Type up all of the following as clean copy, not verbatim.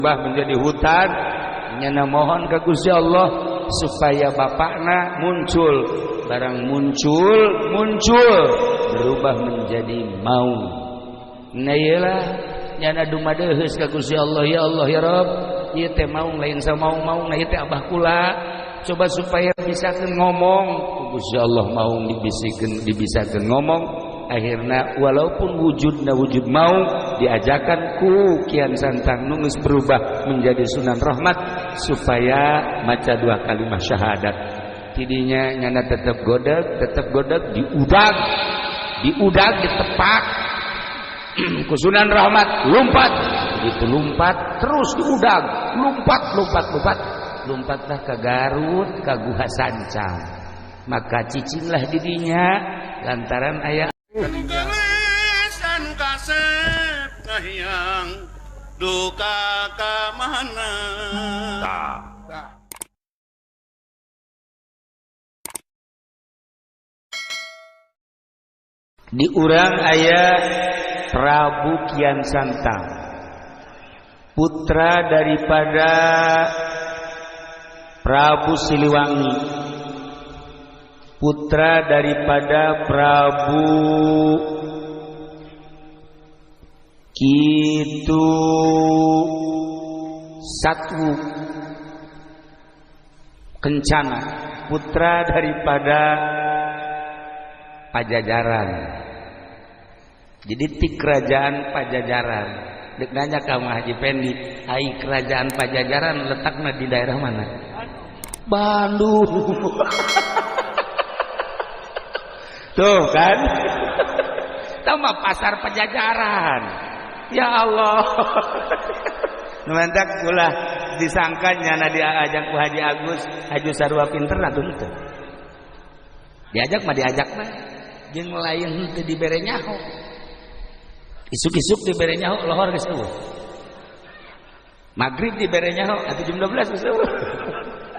menjadi hutan. Nyana mohon ka Gusti Allah supaya bapakna muncul, barang muncul berubah menjadi maung. Nah iyalah nyana dumadeheus ka Gusti Allah, ya Allah ya Rabb, ieu teh maung lain sa maung-maung, nah ieu teh abah kula coba supaya bisakeun ngomong. Gusti Allah maung dibisakeun ngomong. Akhirnya walaupun wujudna wujud maung, diajakan ku Kian Santang nunggus berubah menjadi Sunan Rahmat supaya maca 2 kalimat syahadat. Tidinya nyana tetap godeg diudag ditepak ku Sunan Rahmat, lompat terus diudag, lompatlah ke Garut, ke Guha Sancang. Maka cicinlah didinya lantaran aya Kesan kasep kahiyang duka kamana. Di urang aya Prabu Kian Santang, putra daripada Prabu Siliwangi, putra daripada Prabu Kitu Satwu Kencana, putra daripada Pajajaran. Jadi ti kerajaan Pajajaran. Dek nanya ka Haji Pendi, ai kerajaan Pajajaran letakna di daerah mana? Bandung. Tuh kan, sama pasar Pajajaran. Ya Allah. Numantak ulah disangkanya na diajak ku Haji Agus, Haji Sarua pinter atuh teu. Diajak mah jeung lain teu dibere nyaho. Isuk-isuk dibere nyaho lohor geus eueuh. Magrib dibere nyaho atuh jam 12 geus eueuh.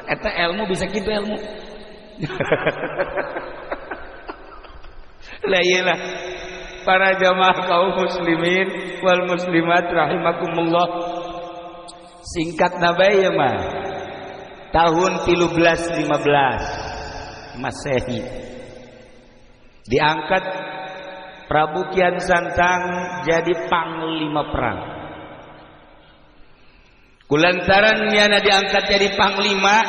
Eta ilmu bisa kitu ilmu. Lah iyalah para jamaah kaum muslimin wal muslimat rahimakumullah. Singkat nabai ya mah tahun 1315 Masehi diangkat Prabu Kian Santang jadi panglima perang. Kulantaran nyana diangkat jadi panglima,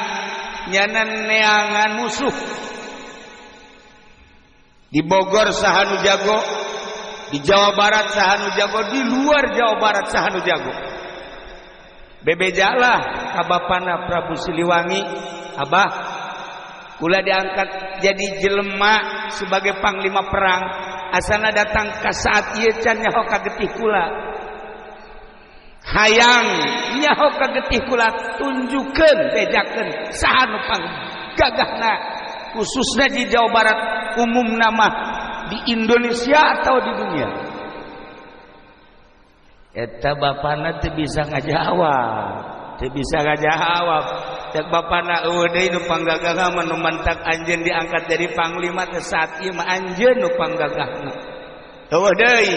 nyana neangan musuh. Di Bogor sahanu jago, di Jawa Barat sahanu jago, di luar Jawa Barat sahanu jago. Bebejalah kabapana Prabu Siliwangi, abah kula diangkat jadi jelema sebagai panglima perang. Asana datang ka saat ieu can nyaho ka getih kula. Hayang nyaho ka getih kula tunjukkeun bejakeun sahanu panggagahna khususnya di Jawa Barat, umum nama di Indonesia atau di dunia. Eta bapana teu bisa ngajawab, cek bapana eueuh deui nu panggagahna nu mantak anjeun diangkat jadi panglima teh saat ieu mah anjeun nu panggagahna. Eueuh deui.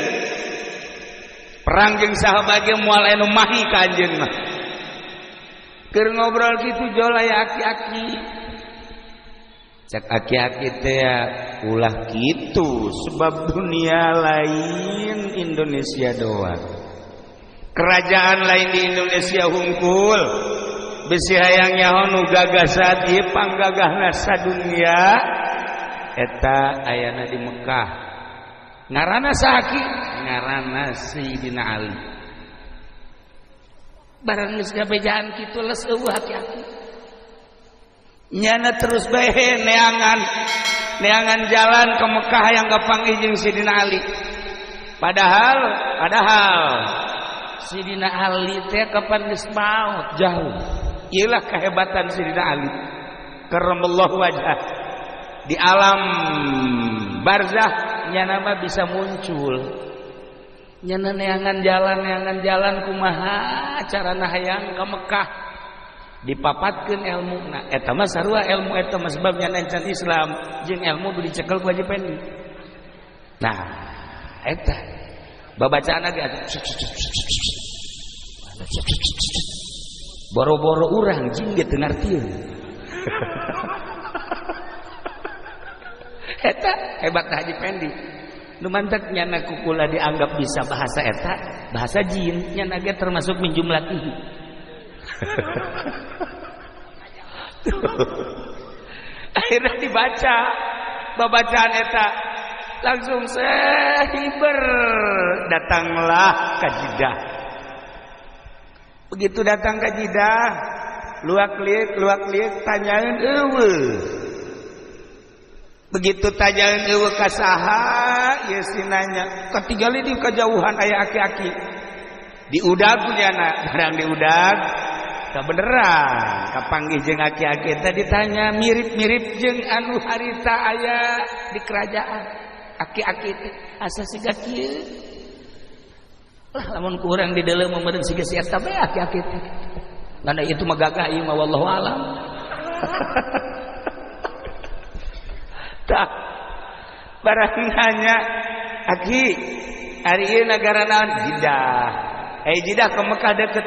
Perang jeung sahabat ge moal anu mahi ka anjeun mah. Keur ngobrol kitu jol aya aki-aki. Cek aki-aki teh ulah kitu sebab dunia lain Indonesia doang. Kerajaan lain di Indonesia hungkul. Besi hayang nyaho nu gagasan ieu panggagahna sadunya eta ayana di Mekah. Ngaranna saki? Ngaranna Sayyidina Ali. Barang geus gabejaan kitu les eueuh hati-hati. Nyana terus bae neangan jalan ke Mekah yang gapanggih jeung Sayyidina Ali. Padahal Sayyidina Ali teh kapan geus maot jauh. Iyalah kehebatan Sayyidina Ali. Karramallahu wajhah. Di alam barzah nyana mah bisa muncul. Nyana neangan jalan kumaha carana hayang ka Mekah. Dipapatkeun ilmuna. Eta mah sarua ilmu eta mah sebab nyana encan Islam jeung ilmu kudu dicekel ku Haji Pendi. Nah, eta babacaan lagi boro-boro urang jing ge teu ngartieun. Eta hebat Haji Pendi. Nu mantek nyana kukula dianggap bisa bahasa eta, bahasa jin nyana ge termasuk min jumlatihi. Akhirnya dibaca babacaan eta langsung sehiber datanglah ka Jidah. Begitu datang ke Jidah luak-liuk tanyaeun eueuh. Begitu tanyaeun eueuh ka saha ieu sinanya katinggali di kajauhan aya aki-aki diudag punyana barang diudag beneran kapanggih jeung aki-aki tadi ditanya mirip-mirip jeung anu harita aya di kerajaan aki-aki teh asa siga kieu lah lamun ku urang di deuleu meureun siga si eta bae aki-aki teh ngana itu mah gagah ieu mah wallahu alam. Tak barang nanya aki ari ieu nagara naon Jidah. Jidah ke Mekah deket.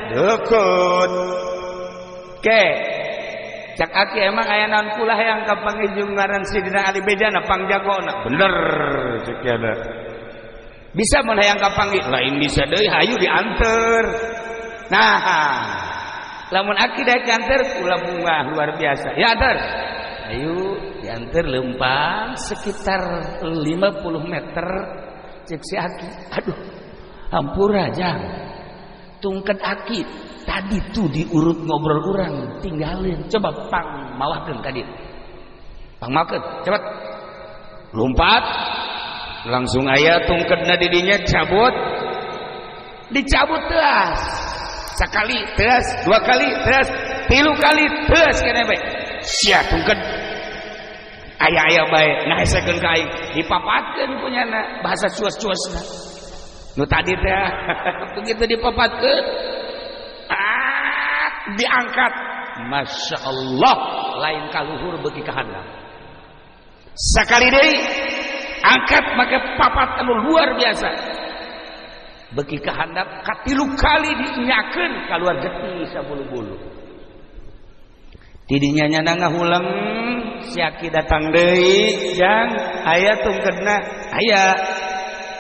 Oke, cak aki emang aya naon pula yang kapanggih jeung ngaran Sidina Ali bedana pangjagona. Bener cek yana. Bisa mun hayang kapanggih, lain bisa deui hayu dianter. Nah, lamun aki daek dianter kula bunga luar biasa. Ya anter. Ayo dianter lempang sekitar 50 meter cek si aki. Aduh, hampura jang. Tungked aki tadi tuh diurut ngobrol urang tinggalin coba pang mawahkeun ka dieu pang mawahkeun cepet lompat langsung aya tungkedna di dinya cabut dicabut teas sakali teas dua kali teas tilu kali teas keneh bae sia tungked aya bae ngahesekeun ka aing dipapatkeun punyana bahasa cuas-cuasna nu tadi teh begitu dipapatkeun diangkat Masya Allah lain kaluhur beuki ka handap sakali deui angkat make papat anu luar biasa beuki ka handap katilu kali dinyakeun kaluar getih sabulu-bulu tidinya nyana ngahulang si aki datang deui jang aya tungkedna aya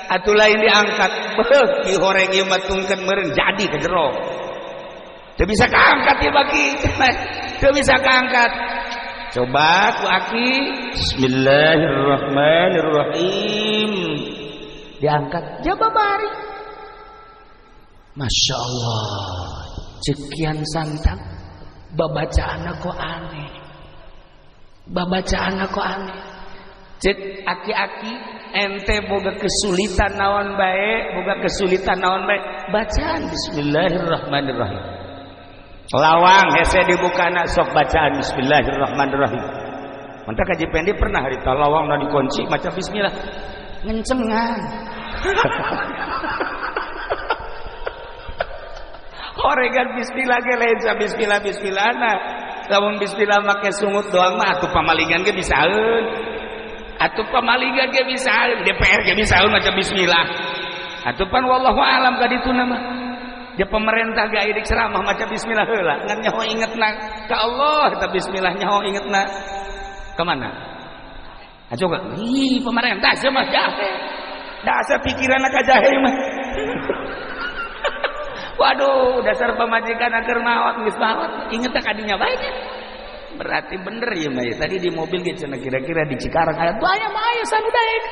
atuh lain diangkat beuh ki horeng ieu mah tungkeun meureun jadi ka jero teu bisa kaangkat ieu bagi teu bisa kaangkat coba ku aki bismillahirrahmanirrahim diangkat jaba bari Masya Allah cekian santang babacaanna kok aneh babacaanna kok aneh cek aki-aki ente boga kesulitan naon bae bacaan bismillahirrahmanirrahim lawang hese dibukana sok bacaan bismillahirrahmanirrahim mantap Haji Pendi pernah harita lawang na dikunci maca bismillah ngencengan horegan bismillah ge lain sa bismillah lamun bismillah make sungut doang mah atuh pamalingan ge bisaeun atuh pamalingan ge bisaeun DPR ge bisaeun maca bismillah atuh pan wallahu alam ka dituna mah dia pemerintah ge aya dik ceramah maca bismillah heula ngan nyaho ingetna ka Allah eta bismillah nyaho ingetna ka mana coba ih pemerintah mah jahe dasar pikiranna ka jahe mah waduh dasar pamajikan keur maot geus maot inget ka dinya bae berarti bener ya mah tadi di mobil ge cenah kira-kira di Cikarang aya tuh aya mah aya sanudaek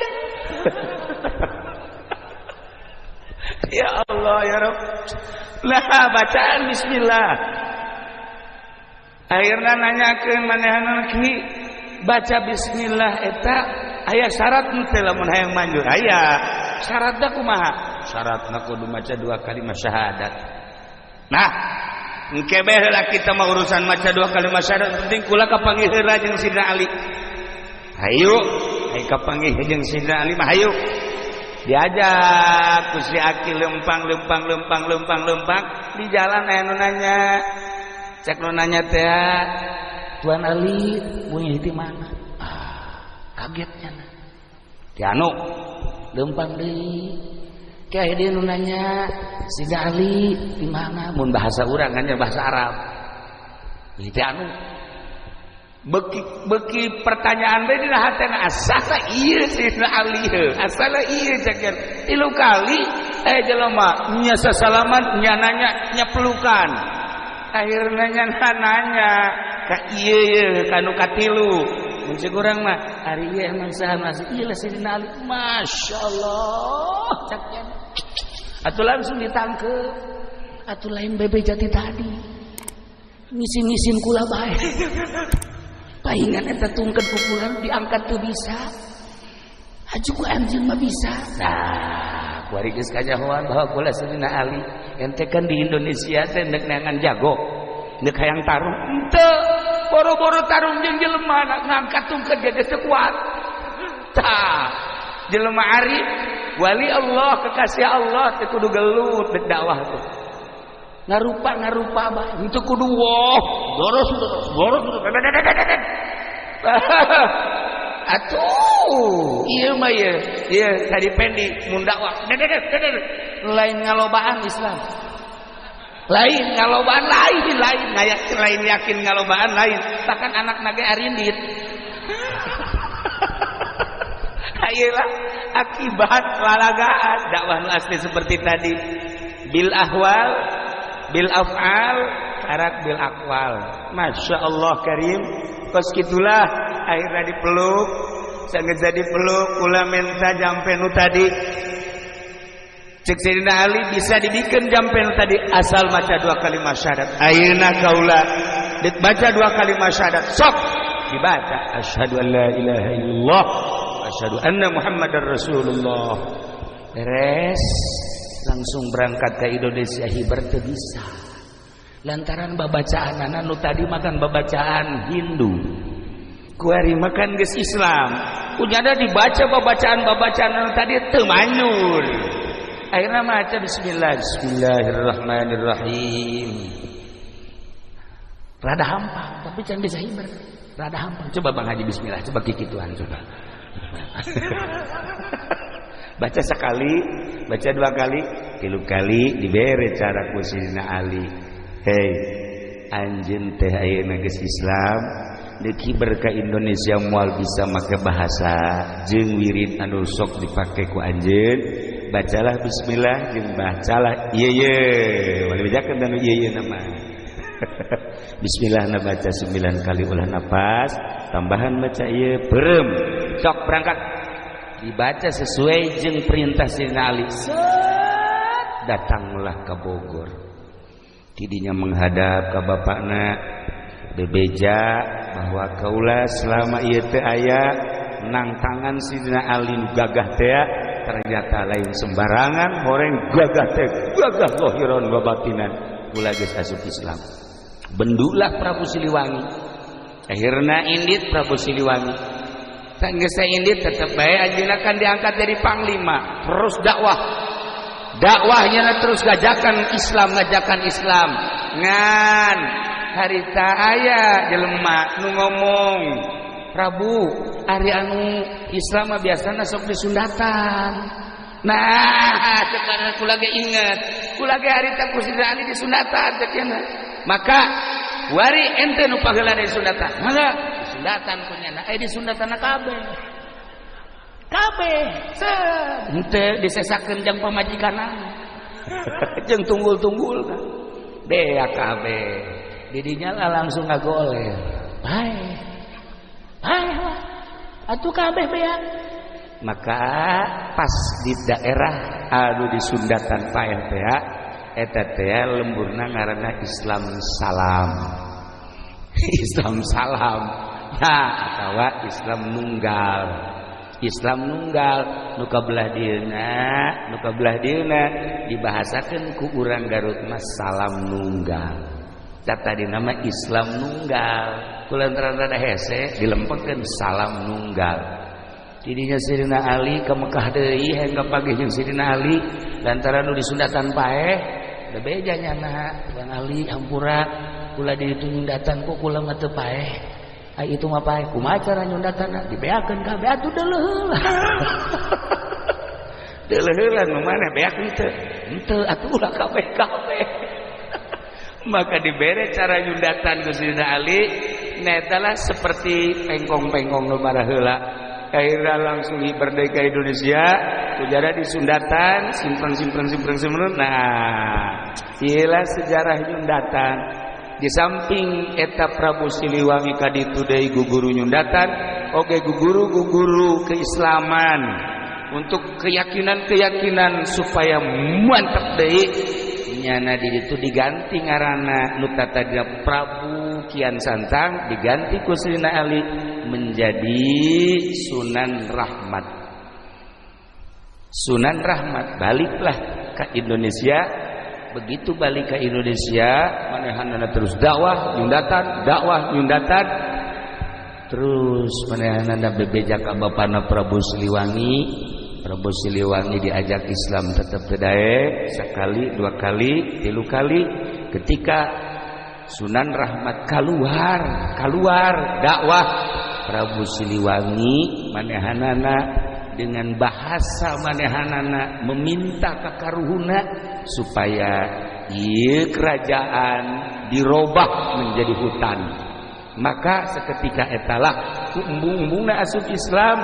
ya Allah ya Rabb lah bacaan bismillah akhirna nanyakeun manehanna ki baca bismillah eta aya syarat teh lamun hayang manjur aya syaratna kumaha syaratna kudu maca 2 kalimat syahadat nah engke bae heula kita mah urusan maca 2 kalimat syahadat penting kula kapanggih heula jeung Sidina Ali hayu ai kapanggih jeung Sidina Ali mah hayu diajak ku si aki lempang di jalan aya nu nanya cek nu nanya teh Tuan Ali punya di mana kagetnya ti anu lempang deui kayak dia nanya Sina Ali di mana mun bahasa urang kan bahasa Arab itu anu beki pertanyaan teh dina hatena asal ieu Sina Ali asal ieu ceker 3 kali jelema nya sasalaman nya nanya nya pelukan akhirnya nanya ka ieu kanu katilu mun kurang mah ari ieu emang saha mas ieu Sina Ali masyaallah ceker atuh langsung ditangkep atuh lain bebe jati tadi ngisin-ngisin kula bae paingan eta tungked pukulan diangkat tuh bisa aju ku anjeun mah bisa nah kuari geus kajahoan bahwa kula Sina Ali ente kan di Indonesia teh neuk neangan jago neuk hayang tarung henteu boro-boro tarung jeung jelema ngangkat tungked ge geus kuat tah jelema arif wali Allah kekasih Allah teh kudu gelut dek dakwah tuh ngarupa bah itu kudu wah boros atuh ieu mah ieu tadi pendi mun dakwah lain ngalobaan Islam lain ngalobaan lain yakin ngalobaan lain bahkan anak nage arindit ayolah akibat lalagaan dakwah asli seperti tadi bil ahwal bil af'al karak bil aqwal masya Allah karim kos gitulah akhirnya dipeluk sangat jadi peluk ulah minta jampe nu tadi cek Sayyidina Ali bisa dibikin jampe nu tadi asal baca 2 kalimat syahadat ayeuna kaula dibaca 2 kalimat syahadat sok dibaca asyhadu an la ilaha illallah asyhadu anna muhammadar rasulullah beres langsung berangkat ke Indonesia hibar teu bisa lantaran babacaan anak nu tadi makan babacaan Hindu kuari makan geus Islam unyana dibaca babacaan nu tadi teu manyur akhirnya maca bismillahirrahmanirrahim rada hampang tapi can bisa hibar rada hampang coba Bang Haji bismillah coba kikituan coba baca sekali baca 2 kali 3 kali dibere cara ku Sina Ali hei anjeun teh ayeuna geus Islam deuk hiber ka Indonesia moal bisa make bahasa jeung wirid anu sok dipake ku anjeun bacalah bismillah jeung bacalah ieu wali bejakeun anu ieu nama bismillah na baca 9 kali ulah napas tambahan baca ieu beureum sok berangkat dibaca sesuai jeung perintah Sina Ali datanglah ke Bogor tidinya menghadap ke bapakna bebeja bahwa kaula selama ieu teh aya nang tangan Sina Ali gagah teh ternyata lain sembarangan horeng gagah teh gagah zahiran wa batinan kula geus asup Islam bendulah Prabu Siliwangi akhirna indit Prabu Siliwangi sanggeus indit tetep bae anjeunna kan diangkat dari panglima terus dakwahnya terus ngajakan Islam ngan harita aya jelema nu ngomong Prabu ari anu Islam mah biasana sok disundatan nah cepat kula ge inget kula ge harita ku Sina Ali disundatan cekeuna maka wari ente nu pageula disundatan mangga disundatan punyana disundatan kabeh ente disesakeun jeung pamajikanna jeung tunggul-tunggul bea kabeh didinya lah langsung ngagoler bae atuh kabeh bea maka pas di daerah anu disundatan paeh teh eta teh lemburna ngaranna Islam Salam nah atawa Islam nunggal nu kabelah dieuna dibahasakeun ku urang Garut mah salam nunggal tadi nama Islam nunggal kulantaran rada hese dilempekeun salam nunggal tidinya Sirina Ali ke Mekah deui hayang kapagih jeung Sirina Ali lantaran nu disundatan paeh da beja nyana Bang Ali hampura kula di ditu nyundatan ku kula mah teu paeh itu mah paeh kumaha cara nyundatanna dibeakeun kabeh atuh deuleuh teu leuheuran nu maneh beak henteu henteu atuh ulah kabeh maka dibere cara nyundatan ku Sayyidina Ali netalah seperti pengkong-pengkong nu maraheula akhirnya langsung merdeka Indonesia ujara di Sundatan simpen nah iyalah sejarah nyundatan di samping eta Prabu Siliwangi kaditu deui guguru nyundatan oge guguru keislaman untuk keyakinan supaya mantap deui nyana di itu diganti ngaranna nu tadi Prabu Kian Santang diganti ku Sayyidina Ali menjadi Sunan Rahmat baliklah ke Indonesia begitu balik ke Indonesia manehanana terus dakwah nyundatan terus manehanana bebejak ka bapana Prabu Siliwangi diajak Islam tetap tedae sekali, dua kali, tilu kali ketika Sunan Rahmat keluar dakwah Prabu Siliwangi manehanana dengan bahasa manehanana meminta ka karuhuna supaya ieu kerajaan dirobah menjadi hutan maka seketika etalah embung-embungna asup Islam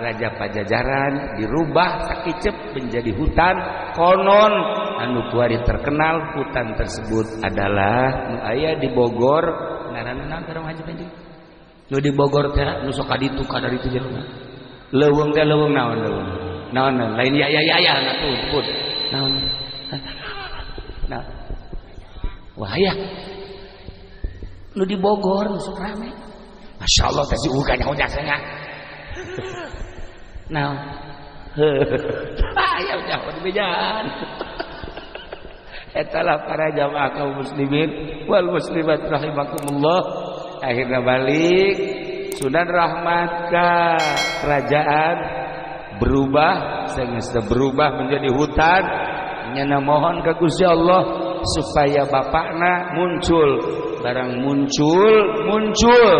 Raja Pajajaran dirubah sakicep menjadi hutan konon anu kuari terkenal hutan tersebut adalah nu aya di Bogor ngaranna naon teh Haji Panji nu di Bogor teh nu sok kaditu ka dari teh jelema leuweung teh leuweung naon lain ya na put naon nah wah aya nu di Bogor nu sok rame masyaallah teh si uga nyaho jasanya nah ayo jangan dibejaan etalah para jamaah kaum muslimin wal muslimat rahimakumullah akhirnya balik Sunan Rahmat ka kerajaan berubah menjadi hutan nyana mohon ka Gusti Allah supaya bapakna muncul barang muncul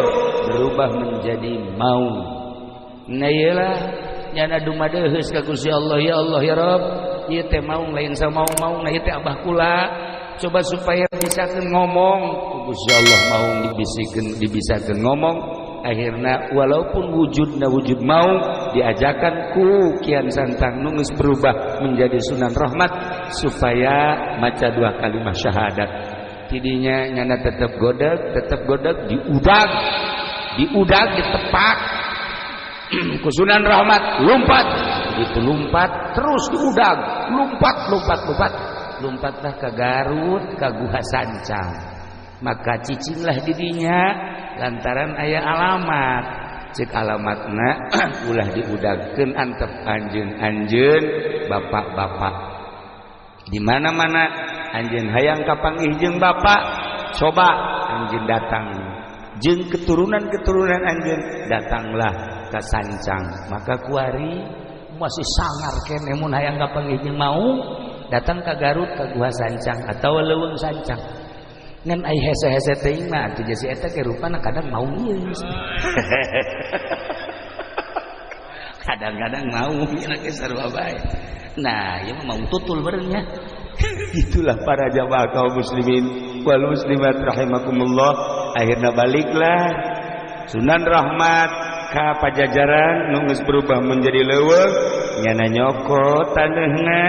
berubah menjadi maung nah iyalah nyana dumadeheus ka Gusti Allah ya Rabb ieu teh maung lain samaung na ieu teh abah kula coba supaya bisakeun ngomong Gusti Allah maung dibisakeun ngomong akhirna walaupun wujudna wujud maung diajakan ku Kian Santang nu geus berubah menjadi Sunan Rahmat supaya maca dua kalimat syahadat tidinya nyana tetep godeg diudag ditepak ku Sunan Rahmat lompat terus diudag lompatlah ke Garut ke Guha Sancang maka cicinglah didinya lantaran aya alamat cek alamatna ulah diudagkeun antep anjeun bapak-bapak di mana-mana anjeun hayang kapanggih jeung bapak coba anjeun datang jeung keturunan anjeun datanglah ke Sancang maka kuari masih sangar keneh mun hayang kapanggih jeung mau datang ke Garut ke Guha Sancang atau leuweung Sancang ngan ai hese-hese teuing mah atuh jasi eta ke rupana kadang mau ieu kadang-kadang mau ieu ke sarua bae nah ieu mah mau tutul beurangnya itulah para jamaah kaum muslimin wal muslimat rahimakumullah akhirna baliklah Sunan Rahmat ka Pajajaran nu geus berubah menjadi leuweung nyana nyokot taneuhna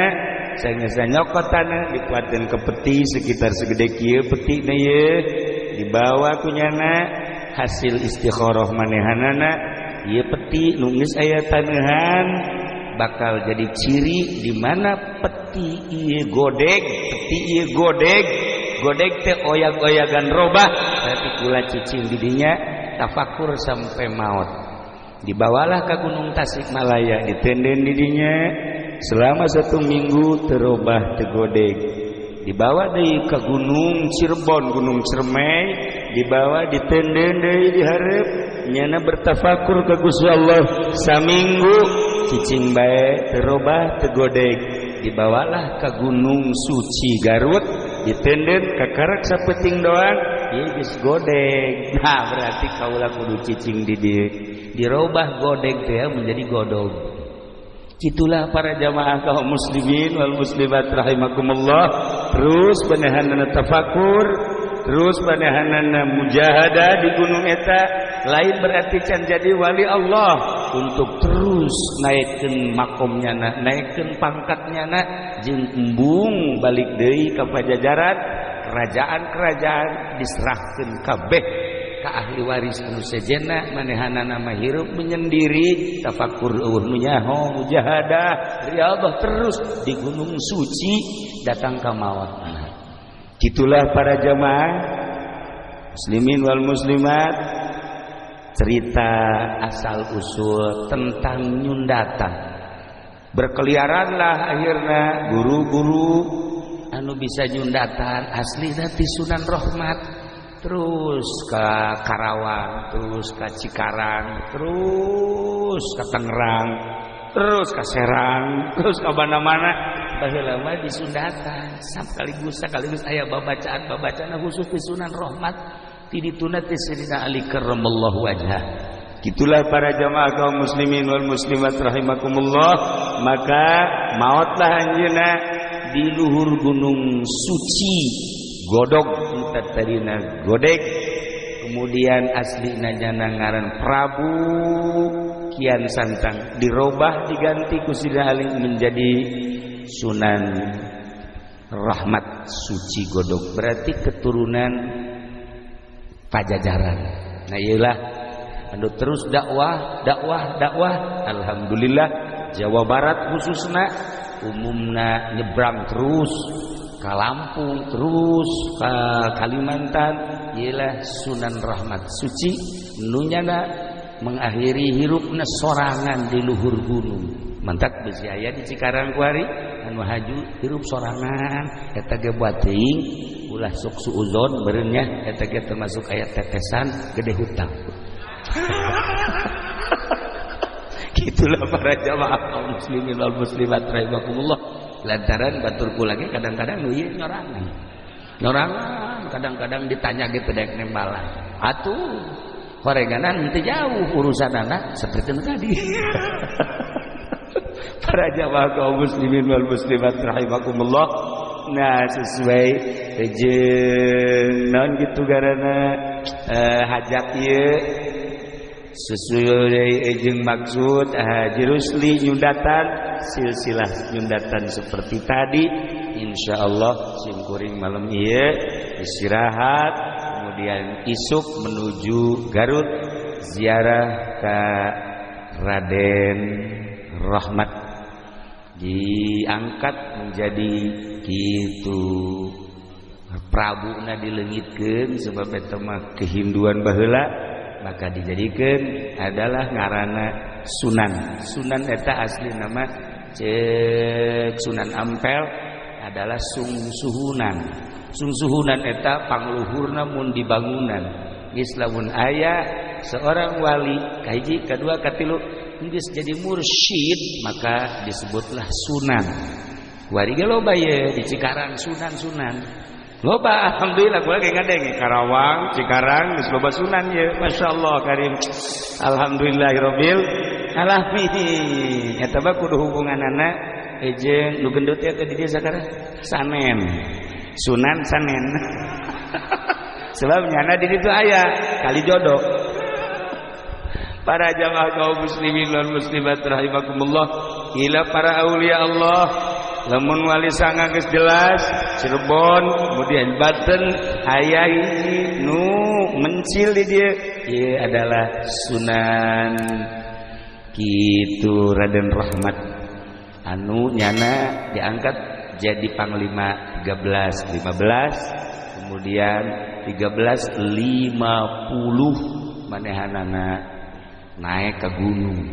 saenggeusna nyokot taneuh dikuatkeun ke peti sekitar segede kieu petina ye dibawa ku nyana hasil istikharah manehanana ieu peti nu geus aya taneuhan bakal jadi ciri di mana peti ieu godeg teh oyag-oyagan robah berarti kula cicing didinya tafakur sampai maut dibawalah ke Gunung Tasikmalaya ditenden didinya selama 1 minggu terobah tegodeg dibawa deui ke Gunung Cirebon Gunung Ciremai dibawa ditenden deui dihareup nyana bertafakur ka Gusti Allah saminggu cicing bae terobah tegodeg dibawalah ke Gunung Suci Garut ditenden kakarak sapeting doang ieu geus godeg nah berarti kaula kudu cicing di dieu dirobah godeg teh menjadi godog Itulah para jamaah kaum muslimin wal muslimat rahimakumullah, terus benehanana tafakur, terus benehanana mujahadah di gunung eta, lain berarti can jadi wali Allah untuk terus naikkeun makomnya, naikkeun pangkatnya, jeung embung balik deui ka pajajaran, kerajaan-kerajaan diserahkeun kabeh ka ahli waris anu sejenna, manehanana mah hirup menyendiri, tafakur eueuh nu nyaho, mujahadah, riyadhah terus di gunung suci datang ka maut. Gitulah para jamaah muslimin wal muslimat, cerita asal usul tentang nyundatan. Berkeliaranlah akhirnya guru-guru anu bisa nyundatan asli dari Sunan Rahmat, terus ke Karawang, terus ke Cikarang, terus ke Tangerang, terus ke Serang, terus ke mana-mana. Baheula mah di Sundatan sekaligus aya babacaan khusus di Sunan Rahmat ti dituna ti Sayyidina Ali karramallahu wajhah. Gitulah para jamaah kaum muslimin wal muslimat rahimakumullah, maka mautlah anjeunna di luhur gunung suci Godog, tadina Godek, kemudian aslina jana ngaran Prabu Kian Santang, dirobah diganti ku Sayyidina Ali menjadi Sunan Rahmat Suci Godog, berarti keturunan Pajajaran. Nah iyalah anu terus dakwah. Alhamdulillah Jawa Barat khususna umumna nyebrang terus ke Lampung, terus ke Kalimantan, ialah Sunan Rahmat Suci nunyana mengakhiri hirupna sorangan di luhur gunung. Mantak besi aya di Cikarang kuari anu haju hirup sorangan eta ge buat teuing ulah sok suuzon beureun nya, eta ge termasuk aya tetesan gede hutang. Gitulah para jamaah kaum muslimin wal muslimat rahimakumullah. Lantaran baturku lagi kadang-kadang nu ieu nyorangan kadang-kadang ditanya ge teu daek nembalan. Atuh horeganan teu jauh urusanana seperti tadi. Para jamaah kaum muslimin wal muslimat rahimakumullah. Nah sesuai jeung naon gitu garana hajat ieu sesuai jeung maksud Haji Rusli nyundatan, silsilah nyundatan seperti tadi. Insyaallah simkuring malam ieu istirahat, kemudian isuk menuju Garut ziarah ka Raden Rahmat, diangkat menjadi gitu Prabu na dileungitkeun sebab eta mah kehinduan baheula, maka dijadikan adalah ngaranna Sunan eta asli nama cek Sunan Ampel adalah sungsuhunan eta pangluhurna mun di bangunan geus lamun aya seorang wali kahiji kadua katilu geus jadi mursyid maka disebutlah Sunan. Kuari ge loba ye di Cikarang Sunan loba, alhamdulillah gua lagi ngadeng Karawang, Cikarang geus loba Sunan ye, masyaallah karim. Alhamdulillahirabbil alamin. Eta mah kudu hubunganana jeung nu gendut eta di dieu sakara Sanen. Sunan Sanen. Sebab nyana di ditu aya kali jodoh. Para jamaah kaum muslimin wal muslimat rahimakumullah, ila para aulia Allah lamun wali sanga geus jelas Cirebon, kemudian Banten aya hiji nu mencil di dieu, ieu adalah Sunan kitu Raden Rahmat anu nyana diangkat jadi panglima 13 kemudian 1350 manehanana naik ke gunung.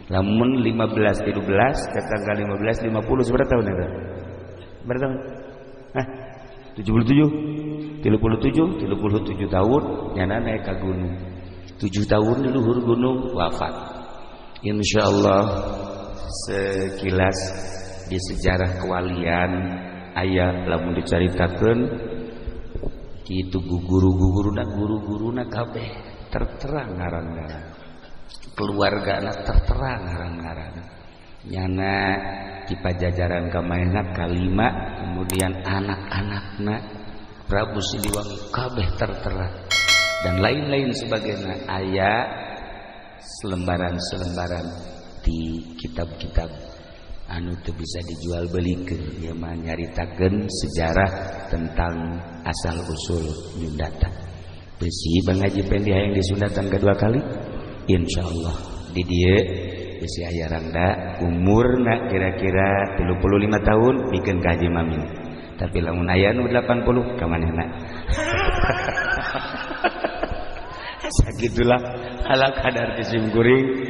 Lamun 15 ke tanggal 15 50 seberapa tahun eta? Berapa tahun? 77 tahun nyana naik ke gunung. 7 tahun di luhur gunung wafat. Insyaallah sekilas di sejarah kewalian aya lamun dicaritakeun kitu guru-guruna kabeh terterang ngaran-ngaran. Keluarga anak terterang ngaran-ngaran. nyana di pajajaran kamarena kalima, kemudian anak-anakna Prabu Siliwangi kabeh tertera dan lain-lain sebagainya. Aya selembaran-selembaran di kitab-kitab anu teu bisa dijual belikeun, ieu mah nyaritakeun sejarah tentang asal usul Nyundatan. Besi Bang Haji Pendi hayang di Sundatan kedua kali, insyaallah di dieu besi aya rangda umurna kira-kira 35 tahun bikin ka Haji Mamin. Tapi lamun aya nu 80 ka manehna. Sagitulah ala kadar kisim kuring